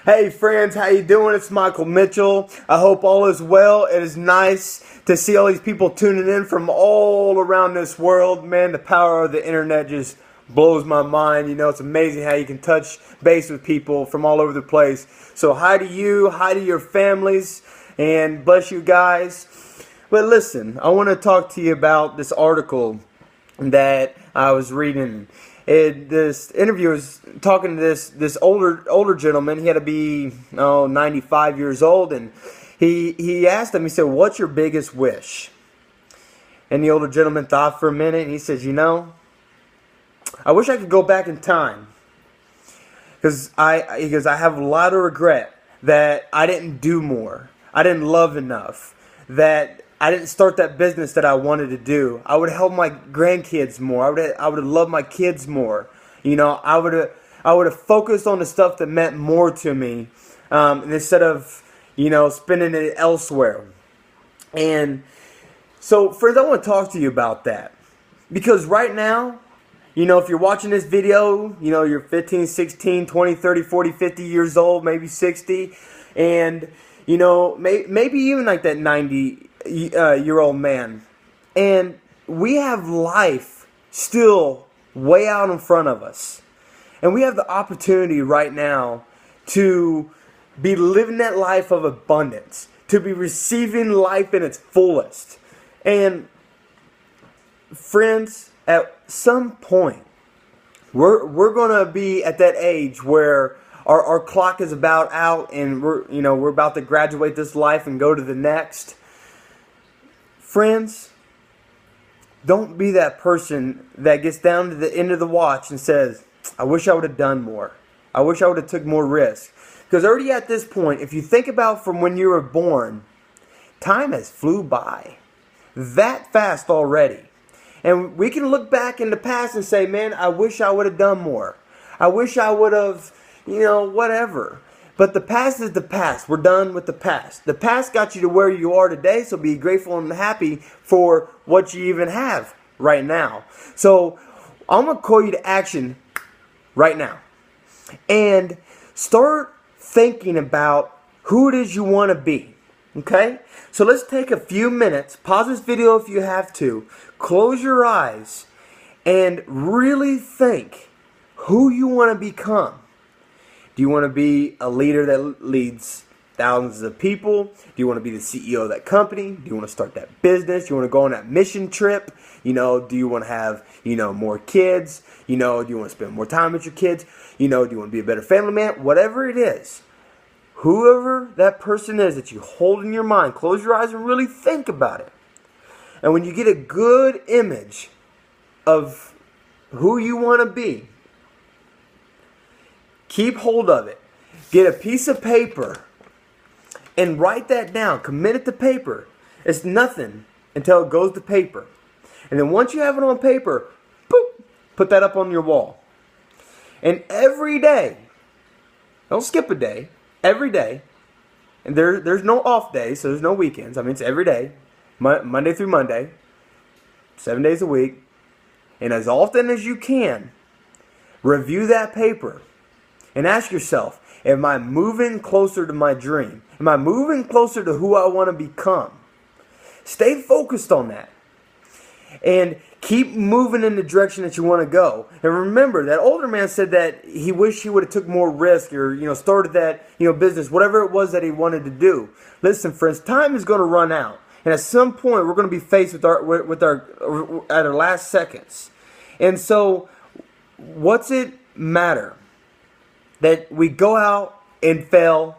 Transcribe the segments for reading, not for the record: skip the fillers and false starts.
Hey friends, how you doing? It's Michael Mitchell. I hope all is well. It is nice to see all these people tuning in from all around this world. Man, the power of the internet just blows my mind. You know, it's amazing how you can touch base with people from all over the place. So hi to you, hi to your families, and bless you guys. But listen, I want to talk to you about this article that I was reading. This interviewer was talking to this older gentleman. He had to be 95 years old, and he asked him. He said, "What's your biggest wish?" And the older gentleman thought for a minute, and he says, "I wish I could go back in time, because I have a lot of regret that I didn't do more. I didn't love enough. That I didn't start that business that I wanted to do. I would have helped my grandkids more. I would have loved my kids more. You know, I would have focused on the stuff that meant more to me, instead of spending it elsewhere." And so, friends, I want to talk to you about that, because right now, if you're watching this video, you're 15, 16, 20, 30, 40, 50 years old, maybe 60, and maybe even like that 90-year-old man. And we have life still way out in front of us. And we have the opportunity right now to be living that life of abundance, to be receiving life in its fullest. And friends, at some point, we're going to be at that age where our clock is about out, and we're about to graduate this life and go to the next. Friends, don't be that person that gets down to the end of the watch and says, "I wish I would have done more. I wish I would have took more risk." Because already at this point, if you think about from when you were born, time has flew by that fast already. And we can look back in the past and say, "Man, I wish I would have done more. I wish I would have, whatever." But the past is the past. We're done with the past. The past got you to where you are today, so be grateful and happy for what you even have right now. So I'm going to call you to action right now. And start thinking about who it is you want to be. Okay? So let's take a few minutes. Pause this video if you have to. Close your eyes and really think who you want to become. Do you want to be a leader that leads thousands of people? Do you want to be the CEO of that company? Do you want to start that business? Do you want to go on that mission trip? Do you want to have, more kids? Do you want to spend more time with your kids? Do you want to be a better family man? Whatever it is, whoever that person is that you hold in your mind, close your eyes and really think about it. And when you get a good image of who you want to be, keep hold of it. Get a piece of paper and write that down. Commit it to paper. It's nothing until it goes to paper. And then once you have it on paper, boop, put that up on your wall. And every day, don't skip a day, every day, and there's no off days, so there's no weekends. I mean, it's every day, Monday through Monday, 7 days a week. And as often as you can, review that paper. And ask yourself, am I moving closer to my dream? Am I moving closer to who I want to become? Stay focused on that. And keep moving in the direction that you want to go. And remember, that older man said that he wished he would have took more risk or, started that, business, whatever it was that he wanted to do. Listen, friends, time is going to run out. And at some point, we're going to be faced with our last seconds. And so, what's it matter? That we go out and fail,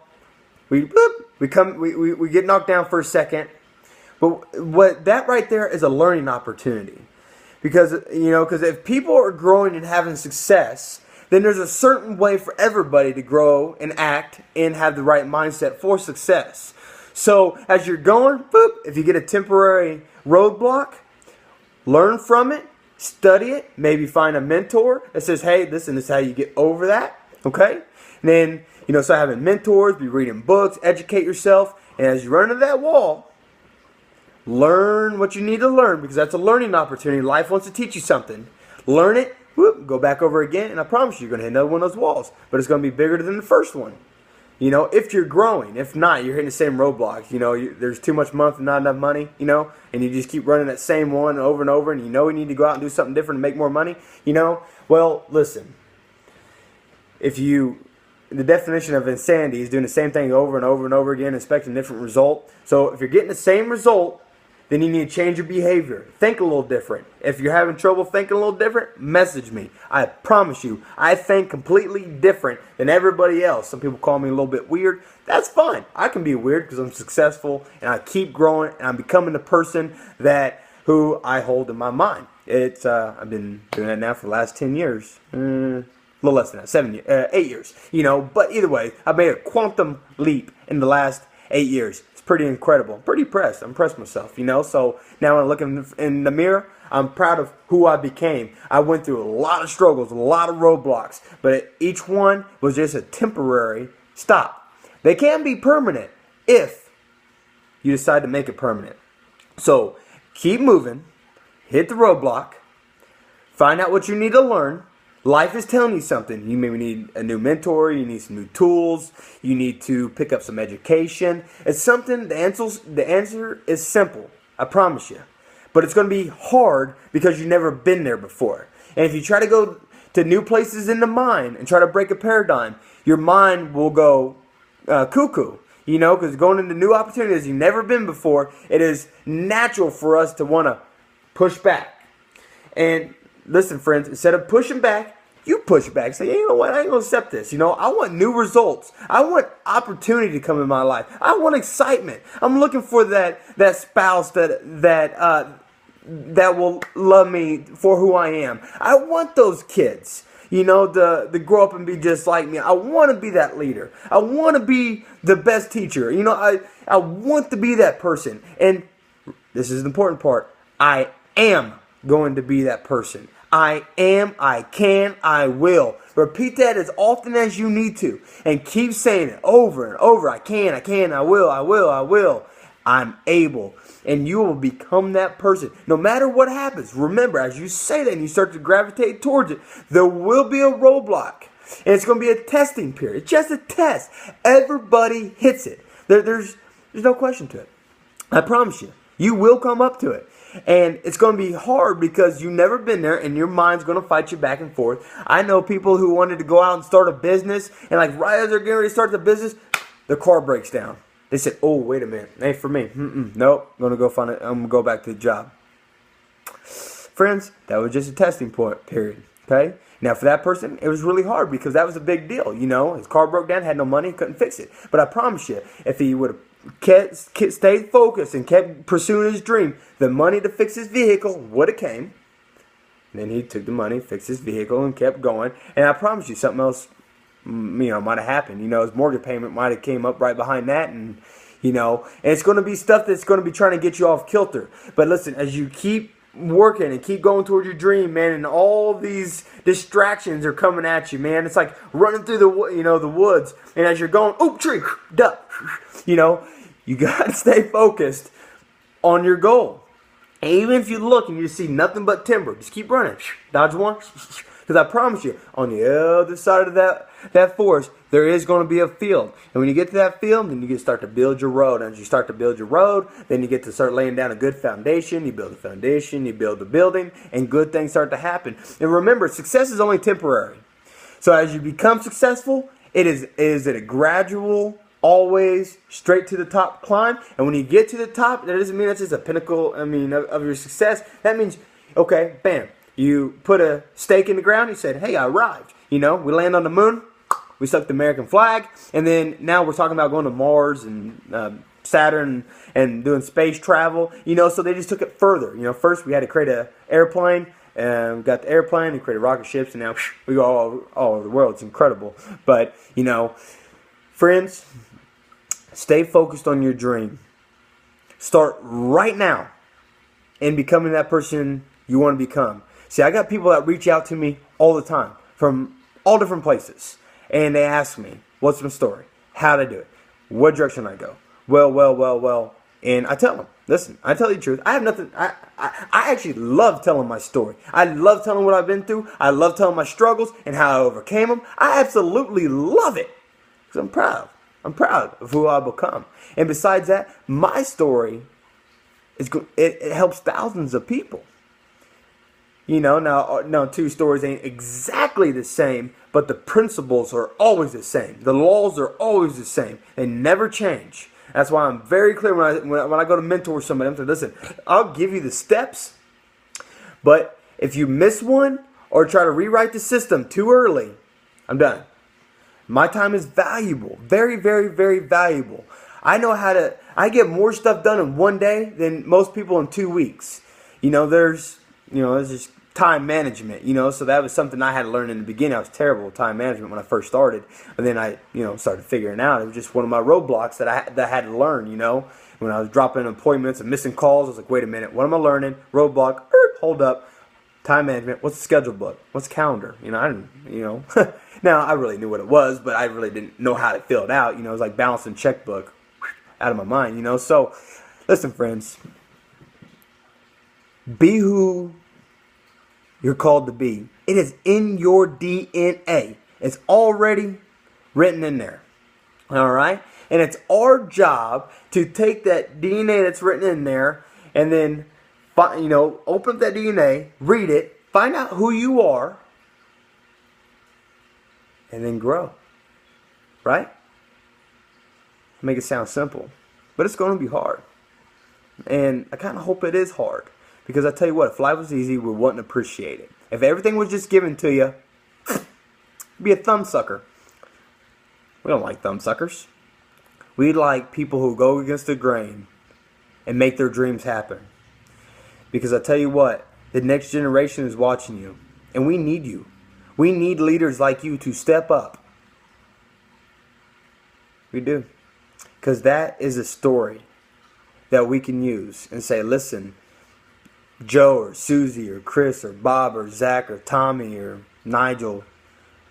we get knocked down for a second, but that right there is a learning opportunity, because if people are growing and having success, then there's a certain way for everybody to grow and act and have the right mindset for success. So as you're going, if you get a temporary roadblock, learn from it, study it, maybe find a mentor that says, "Hey, listen, this is how you get over that." Okay? And then, start having mentors, be reading books, educate yourself. And as you run into that wall, learn what you need to learn, because that's a learning opportunity. Life wants to teach you something. Learn it, go back over again, and I promise you, you're going to hit another one of those walls. But it's going to be bigger than the first one. You know, if you're growing. If not, you're hitting the same roadblocks. You know, there's too much money and not enough money, you know, and you just keep running that same one over and over, and you know you need to go out and do something different to make more money, you know. Well, listen, the definition of insanity is doing the same thing over and over and over again, expecting a different result. So if you're getting the same result, then you need to change your behavior. Think a little different. If you're having trouble thinking a little different, message me. I promise you, I think completely different than everybody else. Some people call me a little bit weird. That's fine. I can be weird because I'm successful and I keep growing and I'm becoming the person who I hold in my mind. I've been doing that now for the last 10 years. A little less than that, 8 years. You know, but either way, I've made a quantum leap in the last 8 years. Pretty incredible. I'm pretty impressed. I'm impressed myself, you know. So now when I look in the mirror, I'm proud of who I became. I went through a lot of struggles, a lot of roadblocks, but each one was just a temporary stop. They can be permanent if you decide to make it permanent. So keep moving, hit the roadblock, find out what you need to learn. Life is telling you something. You maybe need a new mentor. You need some new tools. You need to pick up some education. It's something, the answer is simple. I promise you. But it's going to be hard because you've never been there before. And if you try to go to new places in the mind and try to break a paradigm, your mind will go cuckoo. You know, because going into new opportunities you've never been before, it is natural for us to want to push back. And listen, friends, instead of pushing back, you push back. Say, you know what? I ain't going to accept this. You know, I want new results. I want opportunity to come in my life. I want excitement. I'm looking for that spouse that will love me for who I am. I want those kids, you know, to grow up and be just like me. I want to be that leader. I want to be the best teacher. You know, I want to be that person. And this is the important part. I am going to be that person. I am, I can, I will. Repeat that as often as you need to. And keep saying it over and over. I can, I will, I will, I will. I'm able. And you will become that person. No matter what happens. Remember, as you say that and you start to gravitate towards it, there will be a roadblock. And it's going to be a testing period. It's just a test. Everybody hits it. There's no question to it. I promise you. You will come up to it. And it's going to be hard because you've never been there and your mind's going to fight you back and forth. I know people who wanted to go out and start a business and like right as they're getting ready to start the business, their car breaks down. They said, oh, wait a minute. Ain't for me. Nope. I'm going to go find it. I'm going to go back to the job. Friends, that was just a testing period. Okay? Now, for that person, it was really hard because that was a big deal. You know, his car broke down, had no money, couldn't fix it. But I promise you, if he would have stayed focused and kept pursuing his dream, the money to fix his vehicle would have came. And then he took the money, fixed his vehicle, and kept going. And I promise you, something else, you know, might have happened. You know, his mortgage payment might have came up right behind that, and you know, and it's going to be stuff that's going to be trying to get you off kilter. But listen, as you keep working and keep going towards your dream, man, and all these distractions are coming at you, man. It's like running through the woods, and as you're going, oh, tree, duck, you know. You got to stay focused on your goal. And even if you look and you see nothing but timber, just keep running. Dodge one. Because I promise you, on the other side of that forest, there is going to be a field. And when you get to that field, then you get to start to build your road. And as you start to build your road, then you get to start laying down a good foundation. You build a foundation, you build a building, and good things start to happen. And remember, success is only temporary. So as you become successful, it is a gradual, always straight to the top climb. And when you get to the top, that doesn't mean that's just a pinnacle, of your success. That means, okay, bam. You put a stake in the ground. You said, hey, I arrived. You know, we land on the moon. We stuck the American flag. And then now we're talking about going to Mars and Saturn and doing space travel. You know, so they just took it further. You know, first we had to create an airplane. And we got the airplane. We created rocket ships. And now we go all over the world. It's incredible. But, you know, friends, stay focused on your dream. Start right now in becoming that person you want to become. See, I got people that reach out to me all the time from all different places. And they ask me, what's my story? How to do it? What direction I go? Well. And I tell them, listen, I tell you the truth. I have nothing. I actually love telling my story. I love telling what I've been through. I love telling my struggles and how I overcame them. I absolutely love it because I'm proud. I'm proud of who I've become. And besides that, my story it helps thousands of people. You know, now two stories ain't exactly the same, but the principles are always the same. The laws are always the same. They never change. That's why I'm very clear when I go to mentor somebody. I'm saying, listen, I'll give you the steps, but if you miss one or try to rewrite the system too early, I'm done. My time is valuable. Very, very, very valuable. I get more stuff done in one day than most people in 2 weeks. There's just time management, so that was something I had to learn in the beginning. I was terrible with time management when I first started, and then I, started figuring it out. It was just one of my roadblocks that I had to learn, when I was dropping appointments and missing calls. I was like, wait a minute, what am I learning? Roadblock, hold up, time management. What's the schedule book? What's the calendar? I didn't, now I really knew what it was, but I really didn't know how to fill it out. It was like balancing checkbook out of my mind, So, listen, friends, be who you're called to be. It is in your DNA. It's already written in there. All right? And it's our job to take that DNA that's written in there and then, open up that DNA, read it, find out who you are, and then grow. Right? Make it sound simple. But it's going to be hard. And I kind of hope it is hard. Because I tell you what, if life was easy, we wouldn't appreciate it. If everything was just given to you, be a thumbsucker. We don't like thumbsuckers. We like people who go against the grain and make their dreams happen. Because I tell you what, the next generation is watching you. And we need you. We need leaders like you to step up. We do. Because that is a story that we can use and say, listen, Joe or Susie or Chris or Bob or Zach or Tommy or Nigel,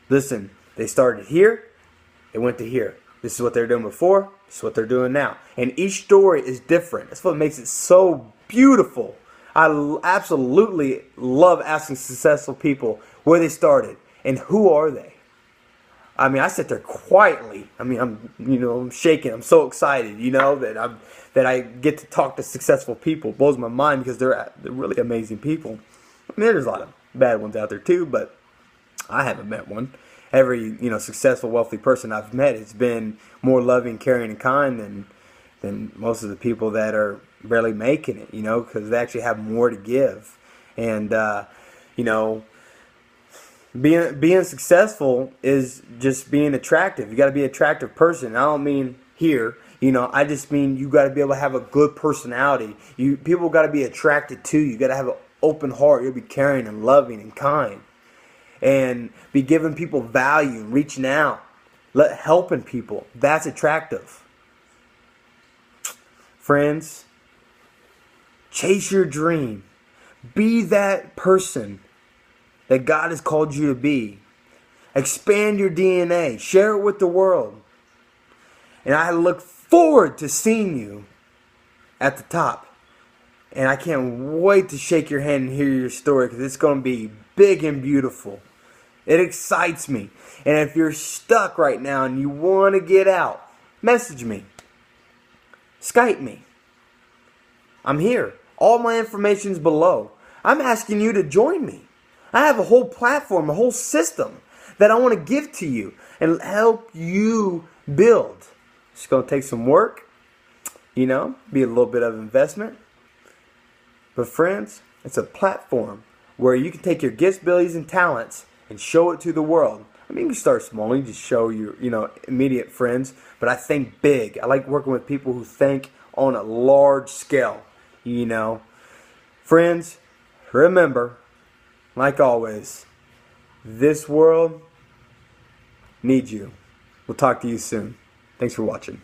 listen, they started here, they went to here. This is what they're doing before, this is what they're doing now. And each story is different. That's what makes it so beautiful. I absolutely love asking successful people where they started and who are they. I sit there quietly. I'm shaking. I'm so excited, that I get to talk to successful people. It blows my mind because they're really amazing people. There's a lot of bad ones out there too, but I haven't met one. Every successful, wealthy person I've met has been more loving, caring, and kind than most of the people that are barely making it. Because they actually have more to give, and being successful is just being attractive. You got to be an attractive person. I don't mean here. I just mean you got to be able to have a good personality. People got to be attracted to you. You got to have an open heart. You'll be caring and loving and kind, and be giving people value and reaching out, helping people. That's attractive. Friends, chase your dream. Be that person that God has called you to be. Expand your DNA. Share it with the world. And I look forward to seeing you at the top. And I can't wait to shake your hand and hear your story, because it's going to be big and beautiful. It excites me. And if you're stuck right now and you want to get out, message me. Skype me. I'm here. All my information's below. I'm asking you to join me. I have a whole platform, a whole system that I want to give to you and help you build. It's going to take some work, be a little bit of investment. But friends, it's a platform where you can take your gifts, abilities, and talents and show it to the world. You can start small. You just show your, immediate friends. But I think big. I like working with people who think on a large scale, Friends, remember, like always, this world needs you. We'll talk to you soon. Thanks for watching.